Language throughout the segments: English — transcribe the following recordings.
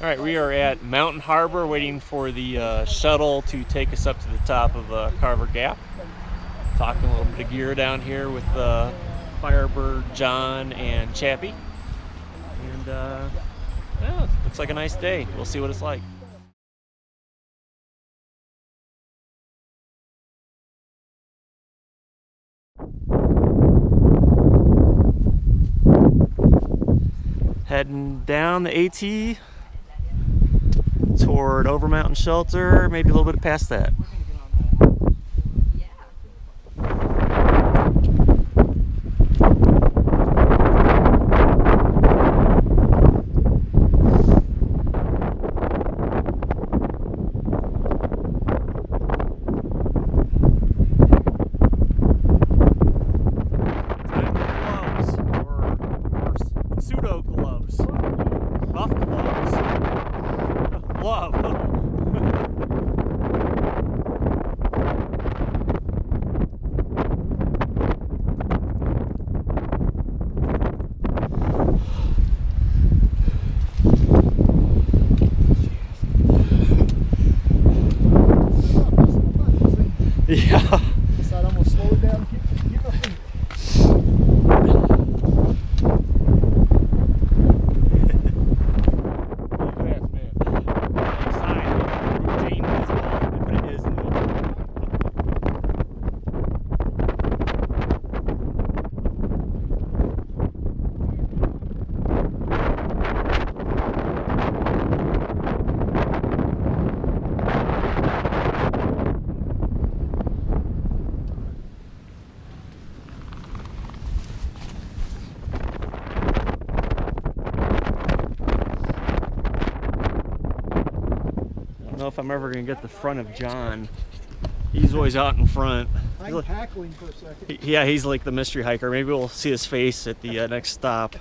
All right, we are at Mountain Harbor waiting for the shuttle to take us up to the top of Carvers Gap. Talking a little bit of gear down here with Firebird, John, and Chappie. And yeah, looks like a nice day. We'll see what it's like. Heading down the AT toward Overmountain Shelter, maybe a little bit past that. Pseudo gloves, buff gloves, glove. Yeah. Decided I'm gonna slow it down and get my feet. I don't know if I'm ever gonna get the front of John. He's always out in front. I'm tackling for a second. Yeah, he's like the mystery hiker. Maybe we'll see his face at the next stop.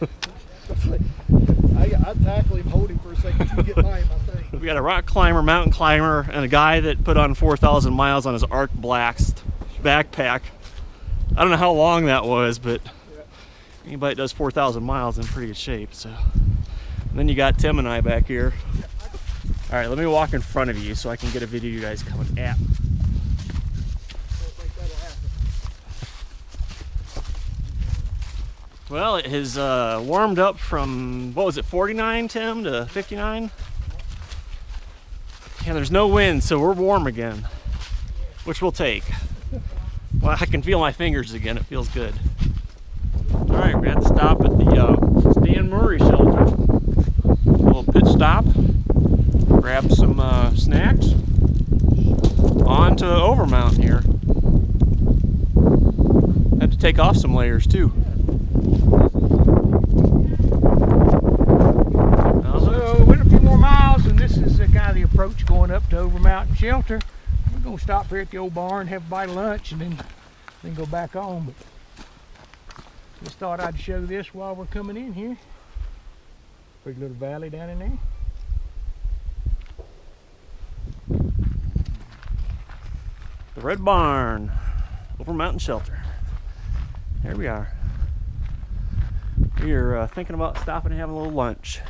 I tackle him, hold him for a second. You get by him, I think. We got a rock climber, mountain climber, and a guy that put on 4,000 miles on his Arc Blast backpack. I don't know how long that was, but anybody that does 4,000 miles is in pretty good shape. So, and then you got Tim and I back here. All right, let me walk in front of you so I can get a video of you guys coming at. Well, it has warmed up from, what was it, 49, Tim, to 59? Yeah, there's no wind, so we're warm again, which we'll take. Well, I can feel my fingers again. It feels good. All right, we're at the stop at the Stan Murray Shelter. A little pit stop. Grab some snacks. On to Overmountain here. Had to take off some layers too. So went a few more miles, and this is kind of the approach going up to Overmountain Shelter. We're gonna stop here at the old barn, have a bite of lunch, and then go back on. But just thought I'd show this while we're coming in here. Pretty little valley down in there. The Red Barn, Overmountain Shelter. Here we are. We are thinking about stopping and having a little lunch.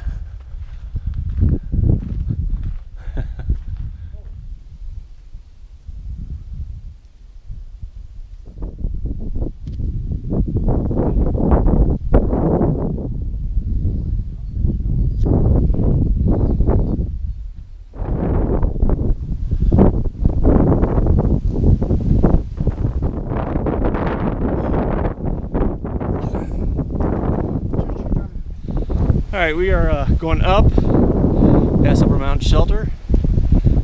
All right, we are going up past Overmountain Shelter.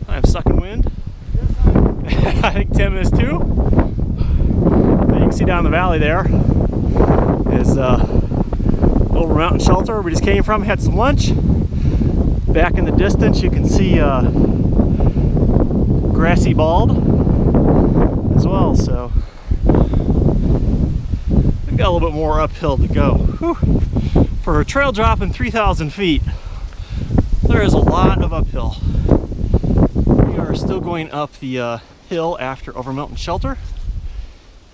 I'm sucking wind. I think Tim is too. You can see down the valley there is Overmountain Shelter. We just came from, had some lunch. Back in the distance, you can see Grassy Bald as well. So we've got a little bit more uphill to go. Whew. For a trail dropping 3,000 feet, there is a lot of uphill. We are still going up the hill after Overmountain Shelter.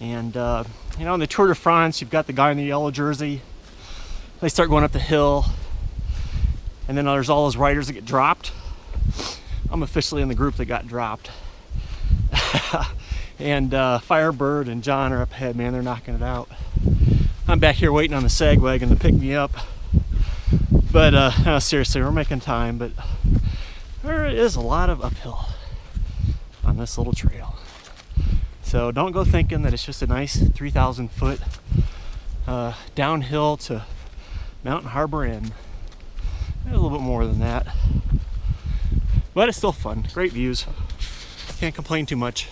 And, you know, in the Tour de France, you've got the guy in the yellow jersey. They start going up the hill. And then there's all those riders that get dropped. I'm officially in the group that got dropped. And Firebird and John are up ahead, man, they're knocking it out. I'm back here waiting on the sag wagon to pick me up. But no, seriously, we're making time, but there is a lot of uphill on this little trail. So don't go thinking that it's just a nice 3,000 foot downhill to Mountain Harbor Inn. There's a little bit more than that. But it's still fun, great views. Can't complain too much.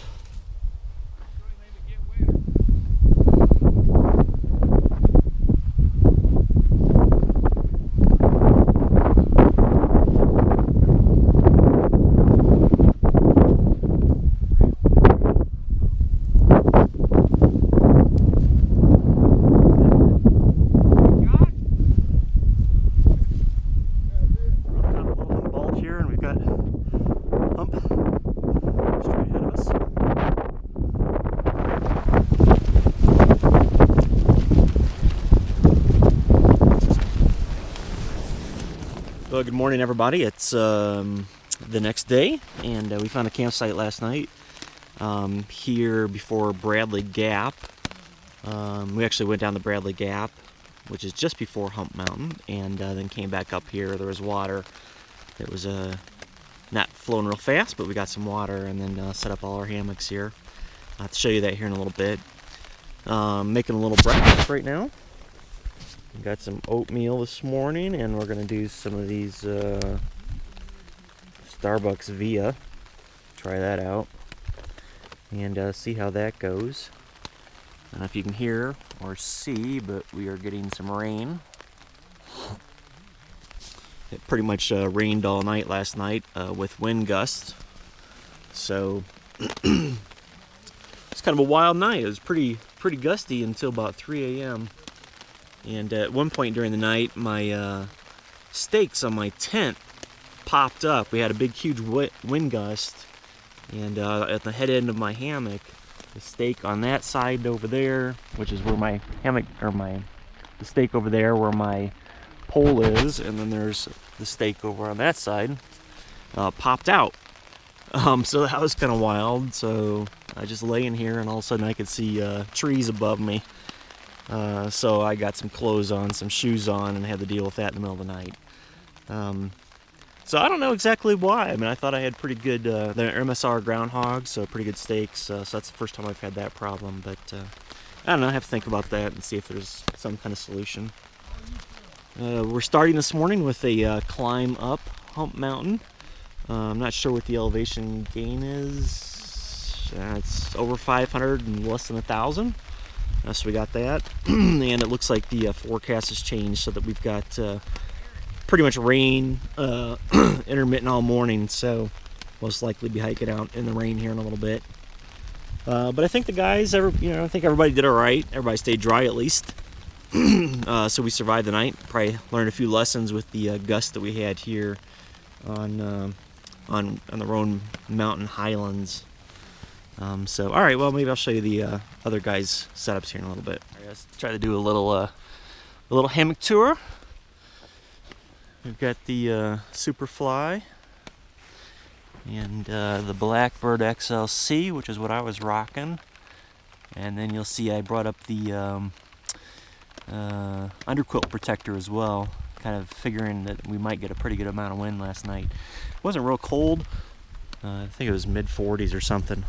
Well, good morning, everybody. It's the next day, and we found a campsite last night here before Bradley Gap. We actually went down the Bradley Gap, which is just before Hump Mountain, and then came back up here. There was water. It was not flowing real fast, but we got some water, and then set up all our hammocks here. I'll have to show you that here in a little bit. Making a little breakfast right now. Got some oatmeal this morning, and we're going to do some of these Starbucks Via. Try that out and see how that goes. I don't know if you can hear or see, but we are getting some rain. It pretty much rained all night last night with wind gusts. So it's kind of a wild night. It was pretty gusty until about 3 a.m. And at one point during the night, my stakes on my tent popped up. We had a big, huge wind gust, and at the head end of my hammock, the stake on that side over there, which is where my hammock, or the stake over there where my pole is, and then there's the stake over on that side, popped out. So that was kind of wild. So I just lay in here, and all of a sudden I could see trees above me. So I got some clothes on, some shoes on, and had to deal with that in the middle of the night. So I don't know exactly why. I mean, I thought I had pretty good, they're MSR groundhogs, so pretty good steaks. So that's the first time I've had that problem. But I don't know, I have to think about that and see if there's some kind of solution. We're starting this morning with a climb up Hump Mountain. I'm not sure what the elevation gain is. It's over 500 and less than 1,000. So we got that, and it looks like the forecast has changed so that we've got pretty much rain intermittent all morning, so most likely be hiking out in the rain here in a little bit. But I think the guys, I think everybody did all right. Everybody stayed dry at least. So we survived the night. Probably learned a few lessons with the gust that we had here on the Roan Mountain Highlands. So all right, well, maybe I'll show you the other guys' setups here in a little bit. All right, let's try to do a little hammock tour. We've got the Superfly and the Blackbird XLC, which is what I was rocking. And then you'll see I brought up the underquilt protector as well, kind of figuring that we might get a pretty good amount of wind last night. It wasn't real cold. I think it was mid-40s or something.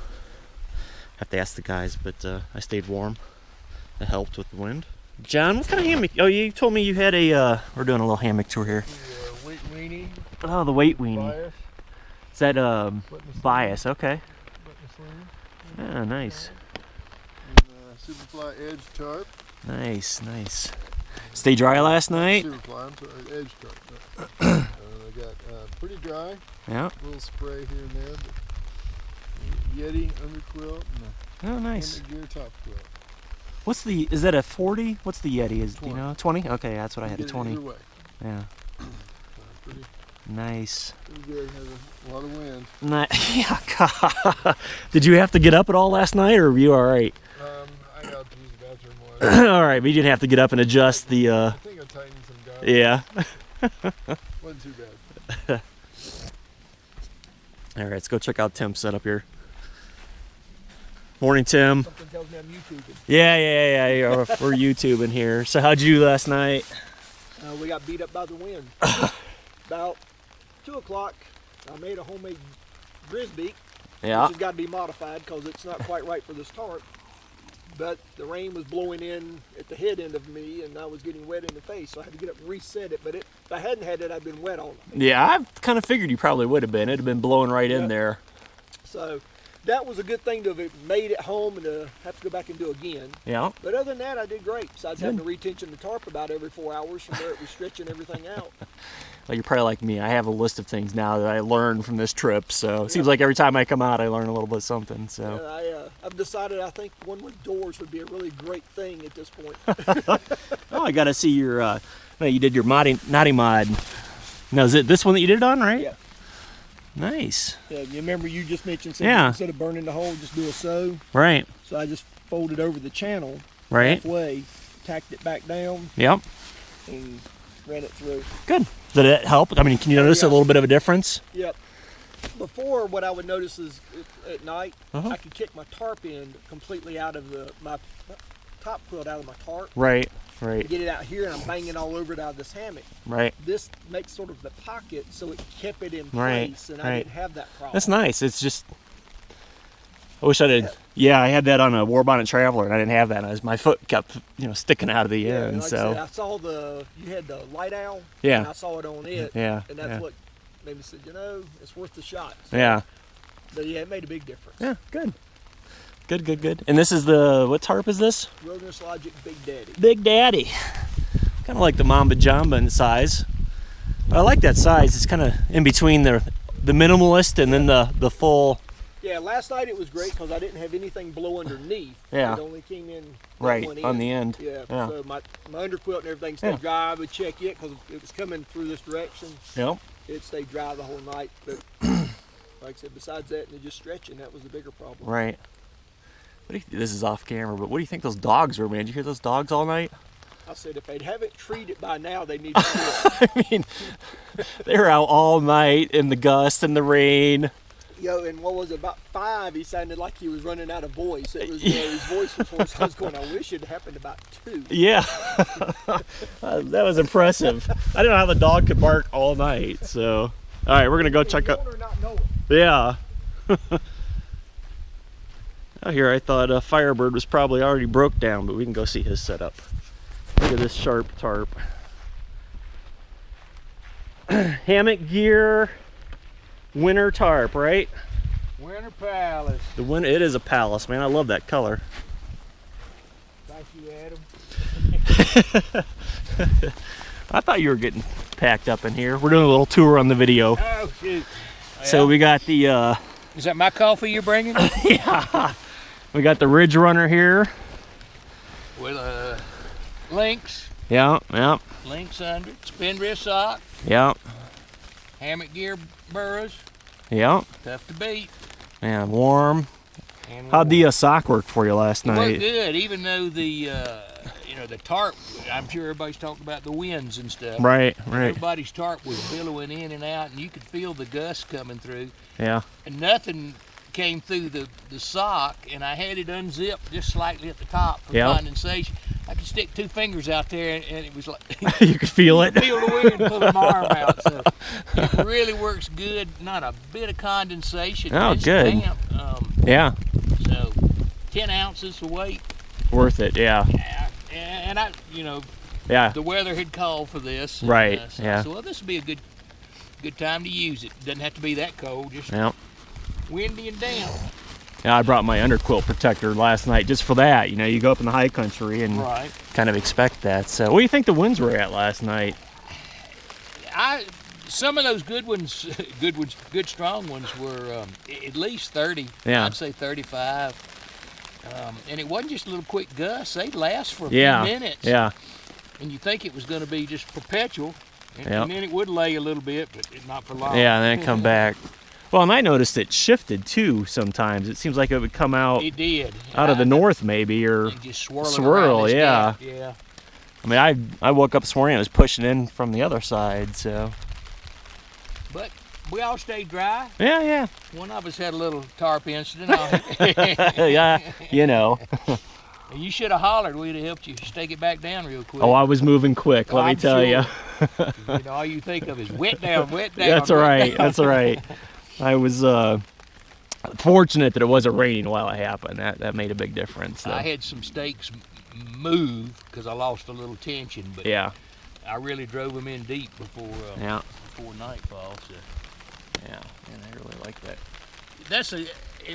Have to ask the guys, but I stayed warm. It helped with the wind. John, what kind of hammock? Oh, you told me you had a. We're doing a little hammock tour here. The weight weenie. Oh, the weight weenie. Bias. Is that bias? Okay. Oh, nice. And, Superfly Edge tarp. Nice. Stay dry last night. Superfly, I'm sorry, Edge tarp. I got pretty dry. Yeah. A little spray here and there. But Yeti underquilt. Oh, nice. Gear top quilt. Is that a 40? What's the Yeti? Is 20. You know, 20? Okay, that's what I had, a 20. Either way. Yeah. Pretty Nice. Pretty good. Has a lot of wind. Yeah, God. Did you have to get up at all last night, or were you all right? I got to use the bathroom once. All right, but you didn't have to get up and adjust the. I think I tightened some guys. Yeah. Wasn't too bad. All right, let's go check out Tim's setup here. Morning, Tim. Something tells me I'm YouTubing. Yeah. We're YouTubing here. So how'd you do last night? We got beat up by the wind. About 2 o'clock, I made a homemade Grisby. Yeah. Which has got to be modified because it's not quite right for this tarp. But the rain was blowing in at the head end of me, and I was getting wet in the face, so I had to get up and reset it. But if I hadn't had it, I'd been wet on it. Yeah, I kind of figured you probably would have been. It'd have been blowing right in there. So that was a good thing to have made at home and to have to go back and do again. Yeah. But other than that, I did great. Besides having to retension the tarp about every 4 hours from where it was stretching everything out. Well, you're probably like me. I have a list of things now that I learned from this trip. So it seems like every time I come out, I learn a little bit of something. So I've decided I think one with doors would be a really great thing at this point. Oh, I got to see your, no, you did your Naughty Mod. No, is it this one that you did it on, right? Yeah. Nice. Yeah, you remember you just mentioned instead of burning the hole, just do a sew. Right. So I just folded over the channel halfway, tacked it back down, Yep. and ran it through. Good. Did it help? I mean, can you notice a little bit of a difference? Yep. Before, what I would notice is at night, I could kick my tarp end completely out of my top quilt out of my tarp. Right. Get it out here, and I'm banging all over it out of this hammock. Right. This makes sort of the pocket, so it kept it in Right, place, and I didn't have that problem. That's nice. It's just, I wish I did. Yeah, I had that on a War Bonnet Traveler, and I didn't have that. My foot kept, sticking out of the end. Like so I said, I saw you had the light owl. Yeah. And I saw it on it. Yeah. And that's what made me say, it's worth the shot. So, Yeah. But yeah, it made a big difference. Yeah. Good. Good. And this is what tarp is this? Wilderness Logic Big Daddy. Big Daddy. Kind of like the Mamba Jamba in size. But I like that size. It's kind of in between the minimalist and then the full. Yeah, last night it was great because I didn't have anything below underneath. Yeah. It only came in Right, one on end. the end. Yeah. Yeah. So my underquilt and everything stayed dry. I would check it because it was coming through this direction. Yep. It stayed dry the whole night. But like I said, besides that and it just stretching, that was the bigger problem. Right. This is off camera, but what do you think those dogs were, man? Did you hear those dogs all night? I said if they haven't treed it by now, they need to do it. I mean, they were out all night in the gust and the rain. And what was it, about 5, he sounded like he was running out of voice. It was, his voice was hoarse. I was going, I wish it happened about 2. Yeah. That was impressive. I didn't know how the dog could bark all night, so. All right, we're going to go check out. Yeah. Out here, I thought Firebird was probably already broke down, but we can go see his setup. Look at this sharp tarp. Hammock gear, winter tarp, right? Winter Palace. It is a palace, man. I love that color. Thank you, Adam. I thought you were getting packed up in here. We're doing a little tour on the video. Oh, shoot. So we got the... Is that my coffee you're bringing? Yeah. We got the Ridge Runner here. With links. Yeah. Links under it. Spin wrist sock. Yeah. Hammock gear burrows. Yeah. Tough to beat. Man, warm. And How'd the sock work for you last It night? worked good, even though the tarp, I'm sure everybody's talking about the winds and stuff. Right. Everybody's tarp was billowing in and out, and you could feel the gusts coming through. Yeah. And nothing came through the sock, and I had it unzipped just slightly at the top for condensation. I could stick 2 fingers out there, and it was like You could feel it. feel the wind pulling my arm out. So it really works good. Not a bit of condensation. Oh, It's good. damp. Yeah. So 10 ounces of weight. Worth it. Yeah. And I, Yeah. the weather had called for this. Right. So Yeah. I said, well, this would be a good time to use it. Doesn't have to be that cold. Just Yeah. windy and damp. Yeah. I brought my underquilt protector last night just for that. You go up in the high country and Right. kind of expect that. So, what do you think the winds were at last night? Some of those good ones, good strong ones were at least 30. Yeah. I'd say 35. And it wasn't just a little quick gusts. They'd last for a few minutes. Yeah. And you think it was going to be just perpetual. And, Yep. and then it would lay a little bit, but not for long. Yeah, and then it come back. Well, and I noticed it shifted too sometimes. It seems like it would come out It did. out of the north maybe, or And just swirl. swirl, around this yeah. gap. Yeah. I mean, I woke up this morning, I was pushing in from the other side, so. But we all stayed dry. Yeah, yeah. One of us had a little tarp incident. Yeah, you know. You should have hollered. We'd have helped you stake it back down real quick. Oh, I was moving quick, let me tell you. You know, all you think of is wet down, wet down. That's all right, that's all right. I was fortunate that it wasn't raining while it happened. That made a big difference. I had some stakes move because I lost a little tension, but yeah, I really drove them in deep before nightfall. So. Yeah, and I really like that. That's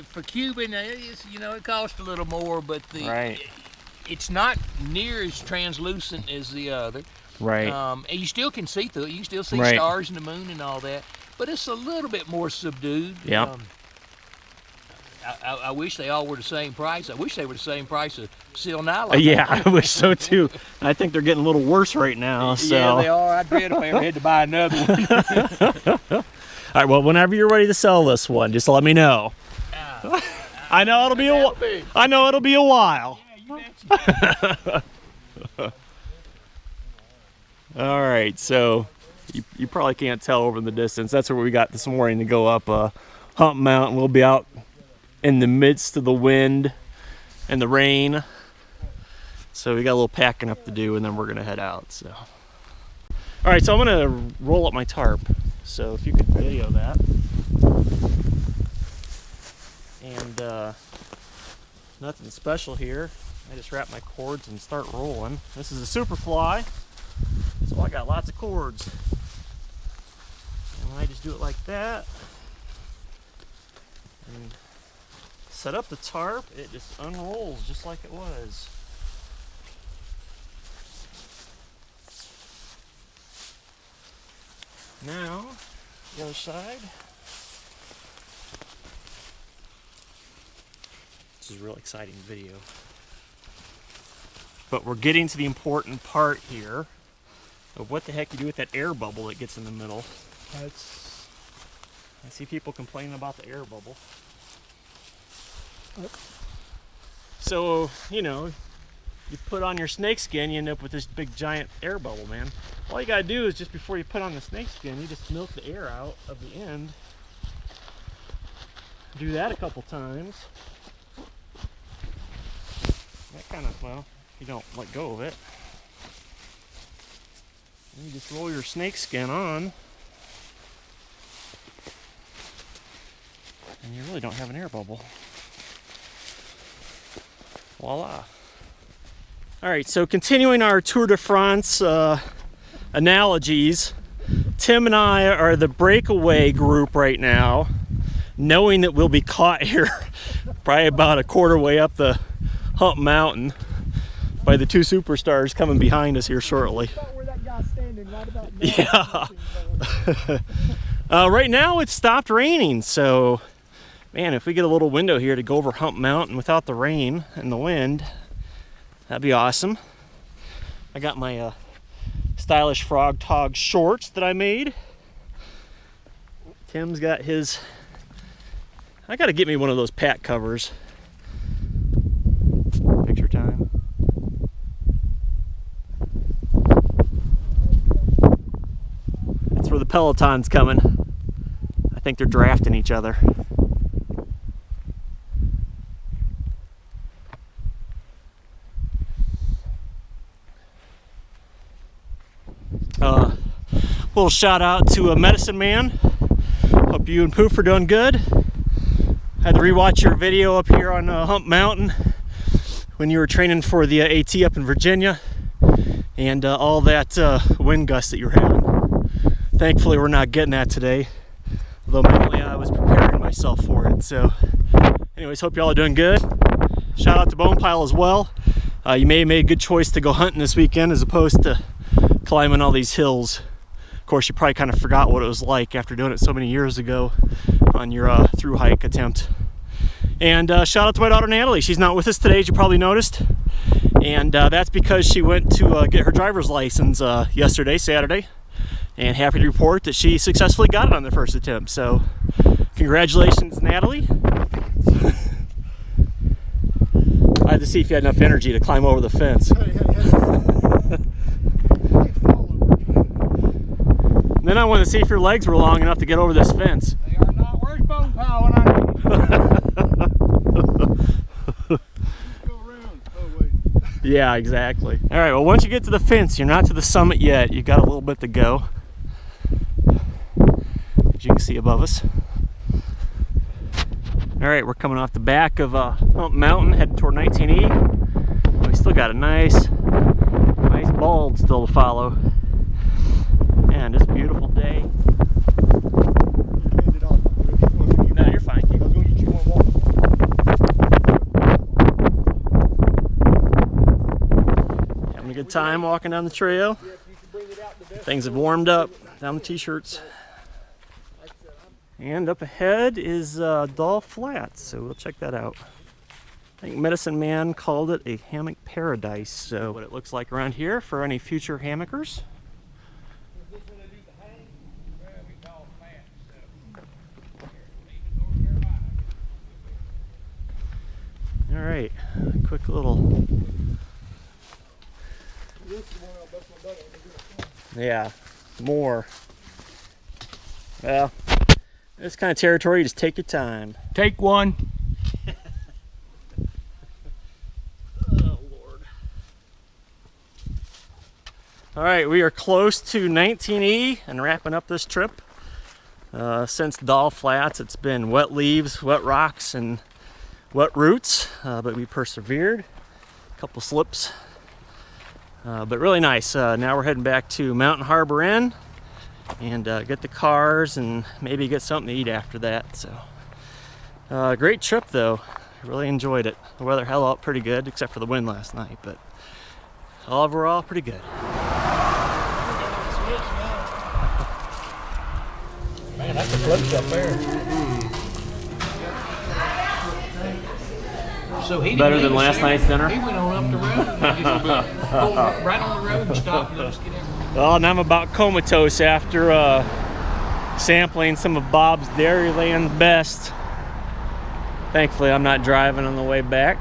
for Cuban. You know, it costs a little more, but it's not near as translucent as the other. Right. And you still can see through it. You can still see stars and the moon and all that, but it's a little bit more subdued. Yeah. I wish they all were the same price. I wish they were the same price of seal nylon. Yeah, I wish so too. I think they're getting a little worse right now. So. Yeah, they are. I dread if I ever had to buy another one. All right. Well, whenever you're ready to sell this one, just let me know. I know it'll be I know it'll be a while. Yeah, you betcha. All right. So you probably can't tell over in the distance. That's where we got this morning to go up Hump Mountain. We'll be out in the midst of the wind and the rain, so we got a little packing up to do, and then we're gonna head out. So all right, so I'm gonna roll up my tarp, so if you could video that. And nothing special here, I just wrap my cords and start rolling. This is a Superfly, so I got lots of cords, and I just do it like that and set up the tarp. It just unrolls just like it was. Now, the other side. This is a real exciting video. But we're getting to the important part here of what the heck you do with that air bubble that gets in the middle. I see people complaining about the air bubble. So, you know, you put on your snakeskin, you end up with this big giant air bubble, man. All you gotta do is just before you put on the snakeskin, you just milk the air out of the end. Do that a couple times. That kind of, well, you don't let go of it. And you just roll your snakeskin on. And you really don't have an air bubble. Voila. All right, so continuing our Tour de France analogies, Tim and I are the breakaway group right now, knowing that we'll be caught here probably about a quarter way up the Hump Mountain by the two superstars coming behind us here shortly. Yeah. Right now it's stopped raining, so man, if we get a little window here to go over Hump Mountain without the rain and the wind, that'd be awesome. I got my stylish Frog Tog shorts that I made. Tim's got his. I gotta get me one of those pack covers. Picture time. That's where the Peloton's coming. I think they're drafting each other. Little shout out to a Medicine Man. Hope you and Poof are doing good. Had to rewatch your video up here on Hump Mountain when you were training for the AT up in Virginia, and all that wind gust that you were having. Thankfully we're not getting that today, although mentally I was preparing myself for it. So anyways, hope y'all are doing good. Shout out to Bone Pile as well. You may have made a good choice to go hunting this weekend as opposed to climbing all these hills. Of course, you probably kind of forgot what it was like after doing it so many years ago on your through hike attempt. And shout out to my daughter Natalie. She's not with us today, as you probably noticed, and that's because she went to get her driver's license yesterday, Saturday, and happy to report that she successfully got it on the first attempt. So congratulations, Natalie. I had to see if you had enough energy to climb over the fence. Then I wanted to see if your legs were long enough to get over this fence. They are not. Where's bone pile when I need it? Go around. Oh, wait. Yeah, exactly. All right, well, once you get to the fence, you're not to the summit yet. You've got a little bit to go, as you can see above us. All right, we're coming off the back of Mountain, heading toward 19E. We still got a nice bald still to follow. Man, just a beautiful day. No, you're fine. Keep going. Having a good time walking down the trail. Things have warmed up down the t-shirts. And up ahead is Doll Flats, so we'll check that out. I think Medicine Man called it a hammock paradise, so what it looks like around here for any future hammockers. All right, quick little. Yeah, more. Well, this kind of territory, you just take your time. Take one. Oh, Lord. All right, we are close to 19E and wrapping up this trip. Since Doll Flats, it's been wet leaves, wet rocks, and wet roots, but we persevered. A couple slips, but really nice. Now we're heading back to Mountain Harbor Inn and get the cars and maybe get something to eat after that. So great trip though. Really enjoyed it. The weather held out pretty good except for the wind last night, but overall pretty good. Man, that's a float up there. So he Better than last night's dinner? He went on up the road, right on the road and stopped and let us get in. Well, and I'm about comatose after sampling some of Bob's Dairyland Best. Thankfully, I'm not driving on the way back.